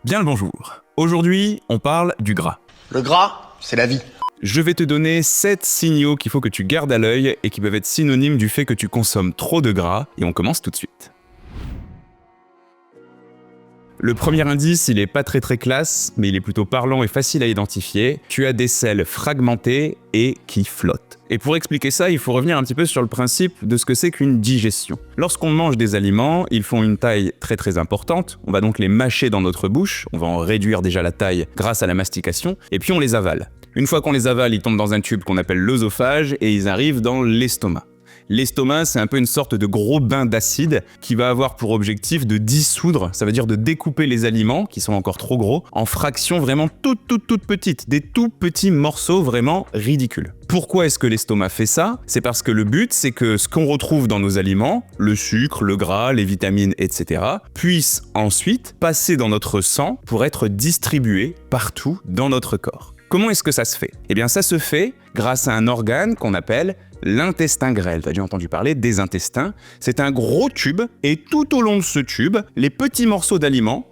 Bien le bonjour. Aujourd'hui, on parle du gras. Le gras, c'est la vie. Je vais te donner 7 signaux qu'il faut que tu gardes à l'œil et qui peuvent être synonymes du fait que tu consommes trop de gras, et on commence tout de suite. Le premier indice, il est pas très classe, mais il est plutôt parlant et facile à identifier. Tu as des selles fragmentées et qui flottent. Et pour expliquer ça, il faut revenir un petit peu sur le principe de ce que c'est qu'une digestion. Lorsqu'on mange des aliments, ils font une taille très importante. On va donc les mâcher dans notre bouche, on va en réduire déjà la taille grâce à la mastication, et puis on les avale. Une fois qu'on les avale, ils tombent dans un tube qu'on appelle l'œsophage et ils arrivent dans l'estomac. L'estomac, c'est un peu une sorte de gros bain d'acide qui va avoir pour objectif de dissoudre, ça veut dire de découper les aliments, qui sont encore trop gros, en fractions vraiment toutes petites, des tout petits morceaux vraiment ridicules. Pourquoi est-ce que l'estomac fait ça? C'est parce que le but, c'est que ce qu'on retrouve dans nos aliments, le sucre, le gras, les vitamines, etc., puisse ensuite passer dans notre sang pour être distribué partout dans notre corps. Comment est-ce que ça se fait? Eh bien, ça se fait grâce à un organe qu'on appelle l'intestin grêle. Tu as déjà entendu parler des intestins. C'est un gros tube et tout au long de ce tube, les petits morceaux d'aliments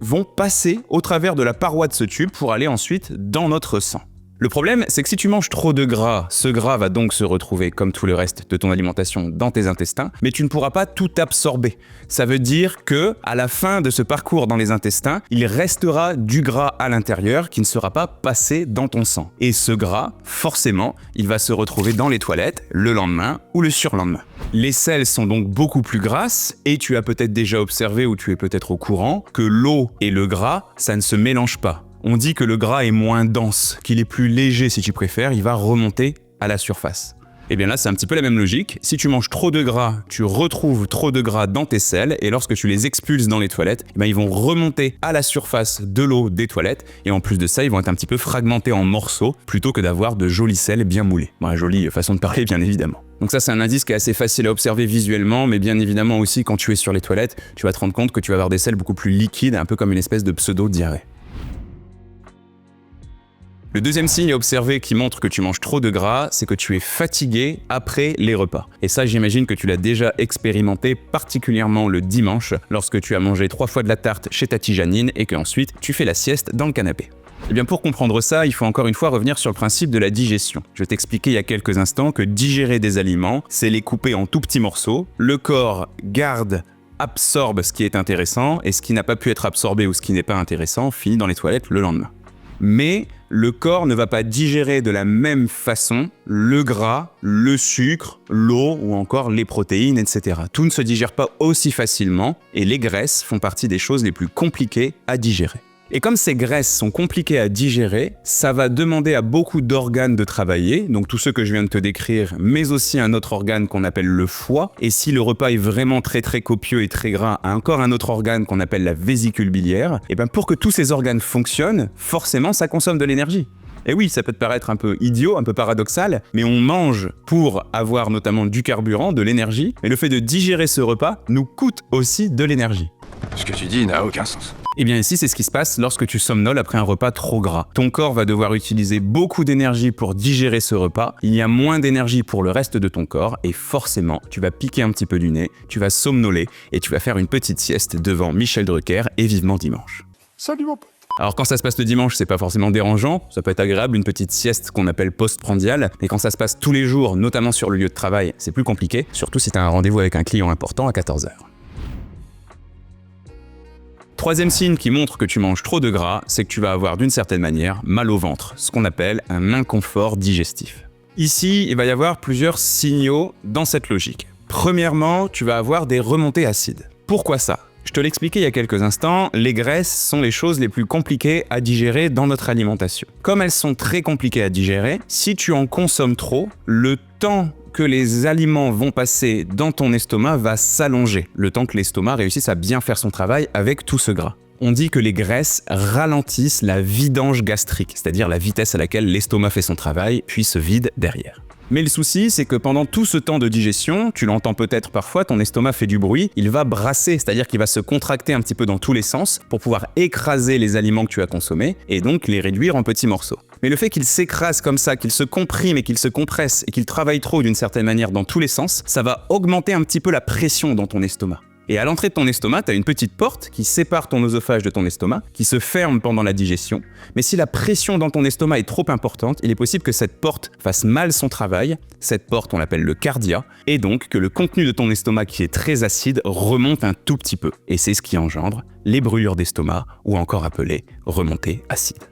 vont passer au travers de la paroi de ce tube pour aller ensuite dans notre sang. Le problème, c'est que si tu manges trop de gras, ce gras va donc se retrouver, comme tout le reste de ton alimentation, dans tes intestins, mais tu ne pourras pas tout absorber. Ça veut dire que, à la fin de ce parcours dans les intestins, il restera du gras à l'intérieur qui ne sera pas passé dans ton sang. Et ce gras, forcément, il va se retrouver dans les toilettes le lendemain ou le surlendemain. Les selles sont donc beaucoup plus grasses et tu as peut-être déjà observé ou tu es peut-être au courant que l'eau et le gras, ça ne se mélange pas. On dit que le gras est moins dense, qu'il est plus léger si tu préfères, il va remonter à la surface. Et bien là, c'est un petit peu la même logique. Si tu manges trop de gras, tu retrouves trop de gras dans tes selles et lorsque tu les expulses dans les toilettes, ils vont remonter à la surface de l'eau des toilettes et en plus de ça, ils vont être un petit peu fragmentés en morceaux plutôt que d'avoir de jolies selles bien moulées. Bon, jolie façon de parler, bien évidemment. Donc ça, c'est un indice qui est assez facile à observer visuellement, mais bien évidemment aussi quand tu es sur les toilettes, tu vas te rendre compte que tu vas avoir des selles beaucoup plus liquides, un peu comme une espèce de pseudo-diarrhée. Le deuxième signe à observer qui montre que tu manges trop de gras, c'est que tu es fatigué après les repas. Et ça, j'imagine que tu l'as déjà expérimenté, particulièrement le dimanche, lorsque tu as mangé 3 fois de la tarte chez Tati Janine et qu'ensuite tu fais la sieste dans le canapé. Eh bien pour comprendre ça, il faut encore une fois revenir sur le principe de la digestion. Je t'expliquais il y a quelques instants que digérer des aliments, c'est les couper en tout petits morceaux. Le corps absorbe ce qui est intéressant et ce qui n'a pas pu être absorbé ou ce qui n'est pas intéressant finit dans les toilettes le lendemain. Mais le corps ne va pas digérer de la même façon le gras, le sucre, l'eau ou encore les protéines, etc. Tout ne se digère pas aussi facilement et les graisses font partie des choses les plus compliquées à digérer. Et comme ces graisses sont compliquées à digérer, ça va demander à beaucoup d'organes de travailler, donc tous ceux que je viens de te décrire, mais aussi un autre organe qu'on appelle le foie. Et si le repas est vraiment très copieux et très gras, encore un autre organe qu'on appelle la vésicule biliaire, et bien pour que tous ces organes fonctionnent, forcément ça consomme de l'énergie. Et oui, ça peut te paraître un peu idiot, un peu paradoxal, mais on mange pour avoir notamment du carburant, de l'énergie, et le fait de digérer ce repas nous coûte aussi de l'énergie. Ce que tu dis n'a aucun sens. Et bien ici, c'est ce qui se passe lorsque tu somnoles après un repas trop gras. Ton corps va devoir utiliser beaucoup d'énergie pour digérer ce repas, il y a moins d'énergie pour le reste de ton corps et forcément, tu vas piquer un petit peu du nez, tu vas somnoler et tu vas faire une petite sieste devant Michel Drucker et Vivement Dimanche. Salut mon pote. Alors quand ça se passe le dimanche, c'est pas forcément dérangeant, ça peut être agréable, une petite sieste qu'on appelle postprandiale, mais quand ça se passe tous les jours, notamment sur le lieu de travail, c'est plus compliqué, surtout si tu as un rendez-vous avec un client important à 14h. Troisième signe qui montre que tu manges trop de gras, c'est que tu vas avoir d'une certaine manière mal au ventre, ce qu'on appelle un inconfort digestif. Ici, il va y avoir plusieurs signaux dans cette logique. Premièrement, tu vas avoir des remontées acides. Pourquoi ça ? Je te l'expliquais il y a quelques instants, les graisses sont les choses les plus compliquées à digérer dans notre alimentation. Comme elles sont très compliquées à digérer, si tu en consommes trop, le temps que les aliments vont passer dans ton estomac va s'allonger, le temps que l'estomac réussisse à bien faire son travail avec tout ce gras. On dit que les graisses ralentissent la vidange gastrique, c'est-à-dire la vitesse à laquelle l'estomac fait son travail, puis se vide derrière. Mais le souci, c'est que pendant tout ce temps de digestion, tu l'entends peut-être parfois, ton estomac fait du bruit, il va brasser, c'est-à-dire qu'il va se contracter un petit peu dans tous les sens pour pouvoir écraser les aliments que tu as consommés et donc les réduire en petits morceaux. Mais le fait qu'il s'écrase comme ça, qu'il se comprime et qu'il se compresse et qu'il travaille trop d'une certaine manière dans tous les sens, ça va augmenter un petit peu la pression dans ton estomac. Et à l'entrée de ton estomac, tu as une petite porte qui sépare ton œsophage de ton estomac, qui se ferme pendant la digestion. Mais si la pression dans ton estomac est trop importante, il est possible que cette porte fasse mal son travail. Cette porte, on l'appelle le cardia, et donc que le contenu de ton estomac qui est très acide remonte un tout petit peu. Et c'est ce qui engendre les brûlures d'estomac, ou encore appelées remontées acides.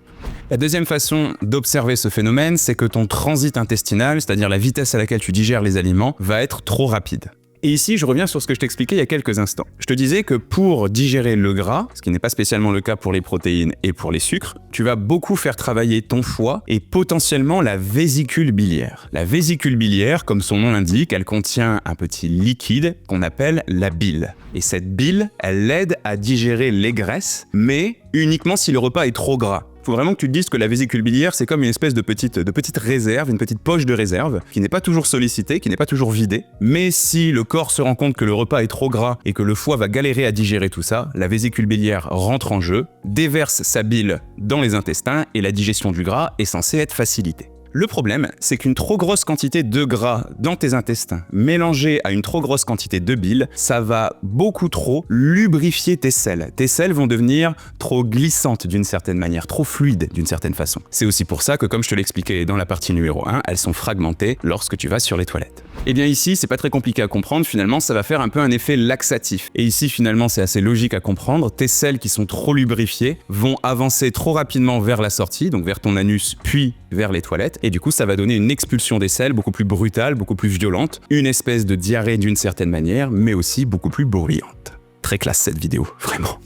La deuxième façon d'observer ce phénomène, c'est que ton transit intestinal, c'est-à-dire la vitesse à laquelle tu digères les aliments, va être trop rapide. Et ici, je reviens sur ce que je t'expliquais il y a quelques instants. Je te disais que pour digérer le gras, ce qui n'est pas spécialement le cas pour les protéines et pour les sucres, tu vas beaucoup faire travailler ton foie et potentiellement la vésicule biliaire. La vésicule biliaire, comme son nom l'indique, elle contient un petit liquide qu'on appelle la bile. Et cette bile, elle aide à digérer les graisses, mais uniquement si le repas est trop gras. Il faut vraiment que tu te dises que la vésicule biliaire, c'est comme une espèce de petite réserve, une petite poche de réserve, qui n'est pas toujours sollicitée, qui n'est pas toujours vidée. Mais si le corps se rend compte que le repas est trop gras et que le foie va galérer à digérer tout ça, la vésicule biliaire rentre en jeu, déverse sa bile dans les intestins et la digestion du gras est censée être facilitée. Le problème, c'est qu'une trop grosse quantité de gras dans tes intestins, mélangée à une trop grosse quantité de bile, ça va beaucoup trop lubrifier tes selles. Tes selles vont devenir trop glissantes d'une certaine manière, trop fluides d'une certaine façon. C'est aussi pour ça que, comme je te l'expliquais dans la partie numéro 1, elles sont fragmentées lorsque tu vas sur les toilettes. Et bien ici, c'est pas très compliqué à comprendre, finalement, ça va faire un peu un effet laxatif. Et ici, finalement, c'est assez logique à comprendre, tes selles qui sont trop lubrifiées vont avancer trop rapidement vers la sortie, donc vers ton anus, puis vers les toilettes, et du coup ça va donner une expulsion des selles beaucoup plus brutale, beaucoup plus violente, une espèce de diarrhée d'une certaine manière, mais aussi beaucoup plus bruyante. Très classe cette vidéo, vraiment.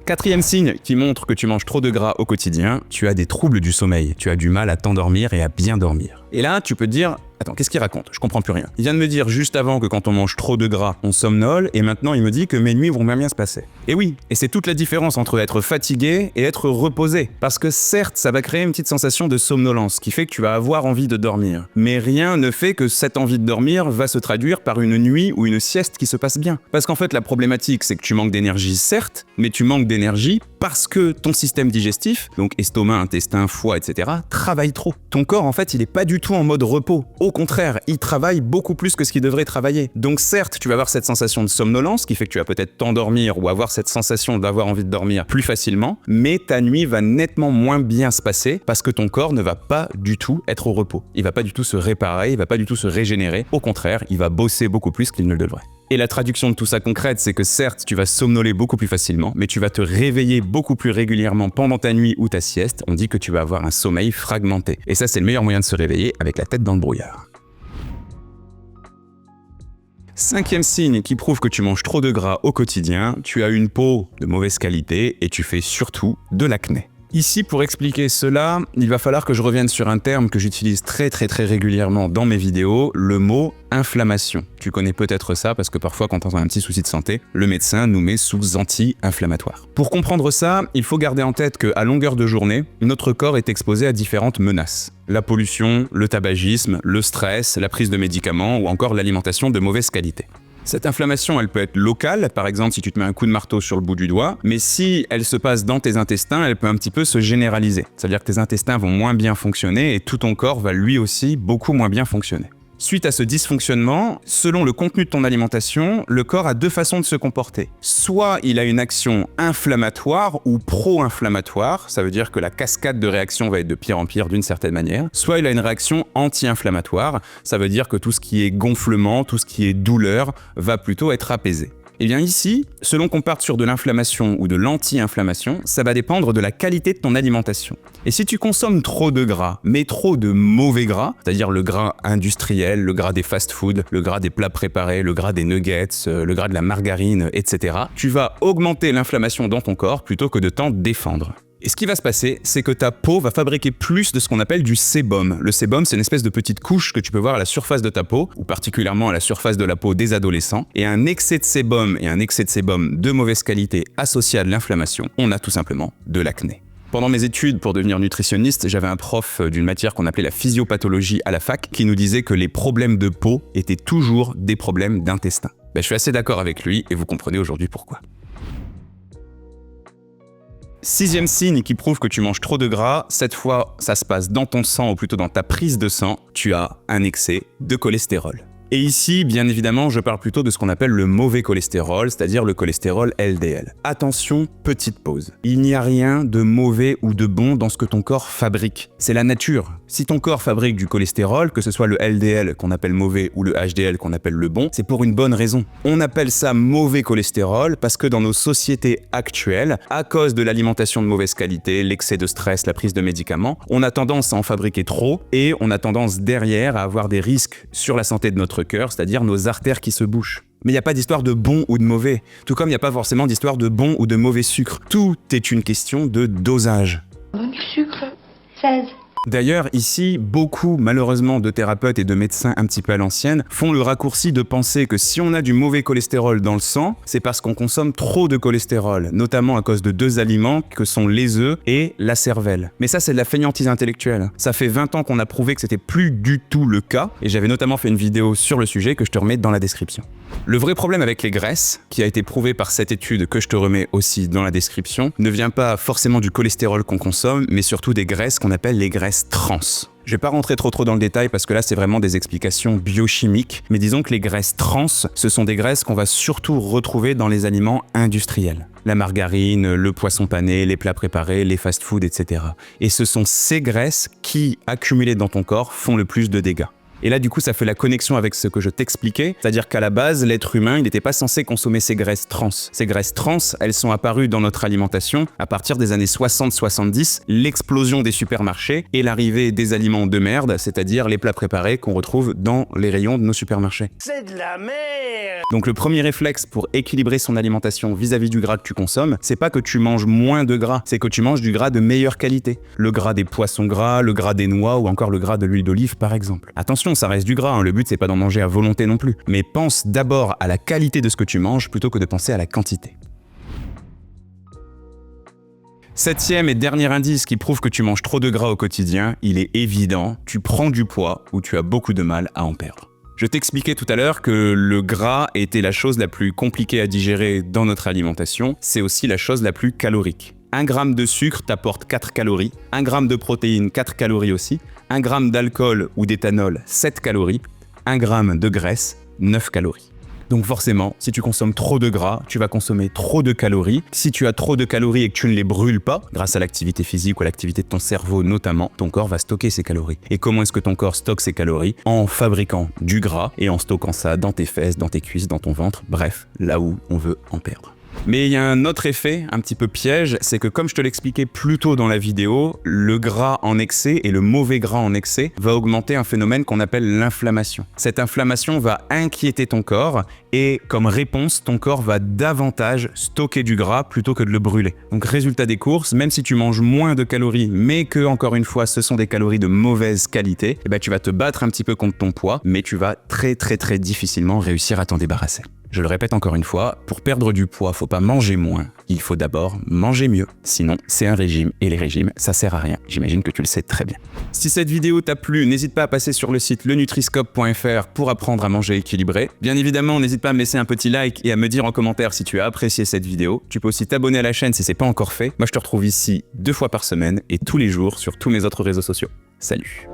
Quatrième signe qui montre que tu manges trop de gras au quotidien, tu as des troubles du sommeil, tu as du mal à t'endormir et à bien dormir. Et là, tu peux te dire, attends, qu'est-ce qu'il raconte? Je comprends plus rien. Il vient de me dire juste avant que quand on mange trop de gras, on somnole, et maintenant il me dit que mes nuits vont bien se passer. Et oui, et c'est toute la différence entre être fatigué et être reposé. Parce que certes, ça va créer une petite sensation de somnolence, qui fait que tu vas avoir envie de dormir. Mais rien ne fait que cette envie de dormir va se traduire par une nuit ou une sieste qui se passe bien. Parce qu'en fait, la problématique, c'est que tu manques d'énergie, certes, mais tu manques d'énergie parce que ton système digestif, donc estomac, intestin, foie, etc., travaille trop. Ton corps, en fait, il est pas du tout en mode repos. Au contraire, il travaille beaucoup plus que ce qu'il devrait travailler. Donc certes, tu vas avoir cette sensation de somnolence qui fait que tu vas peut-être t'endormir ou avoir cette sensation d'avoir envie de dormir plus facilement, mais ta nuit va nettement moins bien se passer parce que ton corps ne va pas du tout être au repos. Il va pas du tout se réparer, il va pas du tout se régénérer. Au contraire, il va bosser beaucoup plus qu'il ne le devrait. Et la traduction de tout ça concrète, c'est que certes, tu vas somnoler beaucoup plus facilement, mais tu vas te réveiller beaucoup plus régulièrement pendant ta nuit ou ta sieste. On dit que tu vas avoir un sommeil fragmenté. Et ça, c'est le meilleur moyen de se réveiller avec la tête dans le brouillard. Cinquième signe qui prouve que tu manges trop de gras au quotidien, tu as une peau de mauvaise qualité et tu fais surtout de l'acné. Ici, pour expliquer cela, il va falloir que je revienne sur un terme que j'utilise très régulièrement dans mes vidéos, le mot inflammation. Tu connais peut-être ça parce que parfois quand on a un petit souci de santé, le médecin nous met sous anti-inflammatoire. Pour comprendre ça, il faut garder en tête qu'à longueur de journée, notre corps est exposé à différentes menaces. La pollution, le tabagisme, le stress, la prise de médicaments ou encore l'alimentation de mauvaise qualité. Cette inflammation, elle peut être locale, par exemple si tu te mets un coup de marteau sur le bout du doigt, mais si elle se passe dans tes intestins, elle peut un petit peu se généraliser. C'est-à-dire que tes intestins vont moins bien fonctionner et tout ton corps va lui aussi beaucoup moins bien fonctionner. Suite à ce dysfonctionnement, selon le contenu de ton alimentation, le corps a deux façons de se comporter. Soit il a une action inflammatoire ou pro-inflammatoire, ça veut dire que la cascade de réactions va être de pire en pire d'une certaine manière. Soit il a une réaction anti-inflammatoire, ça veut dire que tout ce qui est gonflement, tout ce qui est douleur, va plutôt être apaisé. Et bien ici, selon qu'on parte sur de l'inflammation ou de l'anti-inflammation, ça va dépendre de la qualité de ton alimentation. Et si tu consommes trop de gras, mais trop de mauvais gras, c'est-à-dire le gras industriel, le gras des fast-foods, le gras des plats préparés, le gras des nuggets, le gras de la margarine, etc., tu vas augmenter l'inflammation dans ton corps plutôt que de t'en défendre. Et ce qui va se passer, c'est que ta peau va fabriquer plus de ce qu'on appelle du sébum. Le sébum, c'est une espèce de petite couche que tu peux voir à la surface de ta peau, ou particulièrement à la surface de la peau des adolescents. Et un excès de sébum et un excès de sébum de mauvaise qualité associé à de l'inflammation, on a tout simplement de l'acné. Pendant mes études pour devenir nutritionniste, j'avais un prof d'une matière qu'on appelait la physiopathologie à la fac, qui nous disait que les problèmes de peau étaient toujours des problèmes d'intestin. Je suis assez d'accord avec lui et vous comprenez aujourd'hui pourquoi. Sixième signe qui prouve que tu manges trop de gras, cette fois ça se passe dans ton sang ou plutôt dans ta prise de sang, tu as un excès de cholestérol. Et ici, bien évidemment, je parle plutôt de ce qu'on appelle le mauvais cholestérol, c'est-à-dire le cholestérol LDL. Attention, petite pause. Il n'y a rien de mauvais ou de bon dans ce que ton corps fabrique. C'est la nature. Si ton corps fabrique du cholestérol, que ce soit le LDL qu'on appelle mauvais ou le HDL qu'on appelle le bon, c'est pour une bonne raison. On appelle ça mauvais cholestérol parce que dans nos sociétés actuelles, à cause de l'alimentation de mauvaise qualité, l'excès de stress, la prise de médicaments, on a tendance à en fabriquer trop et on a tendance derrière à avoir des risques sur la santé de notre cœur, c'est-à-dire nos artères qui se bouchent. Mais il n'y a pas d'histoire de bon ou de mauvais, tout comme il n'y a pas forcément d'histoire de bon ou de mauvais sucre. Tout est une question de dosage. Du sucre, 16. D'ailleurs, ici, beaucoup, malheureusement, de thérapeutes et de médecins un petit peu à l'ancienne font le raccourci de penser que si on a du mauvais cholestérol dans le sang, c'est parce qu'on consomme trop de cholestérol, notamment à cause de 2 aliments que sont les œufs et la cervelle. Mais ça, c'est de la fainéantise intellectuelle. Ça fait 20 ans qu'on a prouvé que c'était plus du tout le cas, et j'avais notamment fait une vidéo sur le sujet que je te remets dans la description. Le vrai problème avec les graisses, qui a été prouvé par cette étude que je te remets aussi dans la description, ne vient pas forcément du cholestérol qu'on consomme, mais surtout des graisses qu'on appelle les graisses trans. Je vais pas rentrer trop dans le détail parce que là c'est vraiment des explications biochimiques, mais disons que les graisses trans, ce sont des graisses qu'on va surtout retrouver dans les aliments industriels. La margarine, le poisson pané, les plats préparés, les fast-foods, etc. Et ce sont ces graisses qui, accumulées dans ton corps, font le plus de dégâts. Et là, du coup, ça fait la connexion avec ce que je t'expliquais, c'est-à-dire qu'à la base, l'être humain, il n'était pas censé consommer ces graisses trans. Ces graisses trans, elles sont apparues dans notre alimentation à partir des années 60-70, l'explosion des supermarchés et l'arrivée des aliments de merde, c'est-à-dire les plats préparés qu'on retrouve dans les rayons de nos supermarchés. C'est de la merde! Donc le premier réflexe pour équilibrer son alimentation vis-à-vis du gras que tu consommes, c'est pas que tu manges moins de gras, c'est que tu manges du gras de meilleure qualité. Le gras des poissons gras, le gras des noix ou encore le gras de l'huile d'olive par exemple. Attention, ça reste du gras, hein. Le but c'est pas d'en manger à volonté non plus. Mais pense d'abord à la qualité de ce que tu manges plutôt que de penser à la quantité. 7e et dernier indice qui prouve que tu manges trop de gras au quotidien, il est évident, tu prends du poids ou tu as beaucoup de mal à en perdre. Je t'expliquais tout à l'heure que le gras était la chose la plus compliquée à digérer dans notre alimentation, c'est aussi la chose la plus calorique. 1 gramme de sucre t'apporte 4 calories, 1 gramme de protéines 4 calories aussi, 1 gramme d'alcool ou d'éthanol 7 calories, 1 gramme de graisse 9 calories. Donc forcément, si tu consommes trop de gras, tu vas consommer trop de calories. Si tu as trop de calories et que tu ne les brûles pas, grâce à l'activité physique ou à l'activité de ton cerveau notamment, ton corps va stocker ces calories. Et comment est-ce que ton corps stocke ces calories? En fabriquant du gras et en stockant ça dans tes fesses, dans tes cuisses, dans ton ventre, bref, là où on veut en perdre. Mais il y a un autre effet, un petit peu piège, c'est que comme je te l'expliquais plus tôt dans la vidéo, le gras en excès et le mauvais gras en excès va augmenter un phénomène qu'on appelle l'inflammation. Cette inflammation va inquiéter ton corps et comme réponse, ton corps va davantage stocker du gras plutôt que de le brûler. Donc résultat des courses, même si tu manges moins de calories, mais que encore une fois ce sont des calories de mauvaise qualité, eh ben, tu vas te battre un petit peu contre ton poids, mais tu vas très difficilement réussir à t'en débarrasser. Je le répète encore une fois, pour perdre du poids, faut pas manger moins, il faut d'abord manger mieux. Sinon, c'est un régime, et les régimes, ça sert à rien. J'imagine que tu le sais très bien. Si cette vidéo t'a plu, n'hésite pas à passer sur le site lenutriscope.fr pour apprendre à manger équilibré. Bien évidemment, n'hésite pas à me laisser un petit like et à me dire en commentaire si tu as apprécié cette vidéo. Tu peux aussi t'abonner à la chaîne si c'est pas encore fait. Moi, je te retrouve ici 2 fois par semaine et tous les jours sur tous mes autres réseaux sociaux. Salut!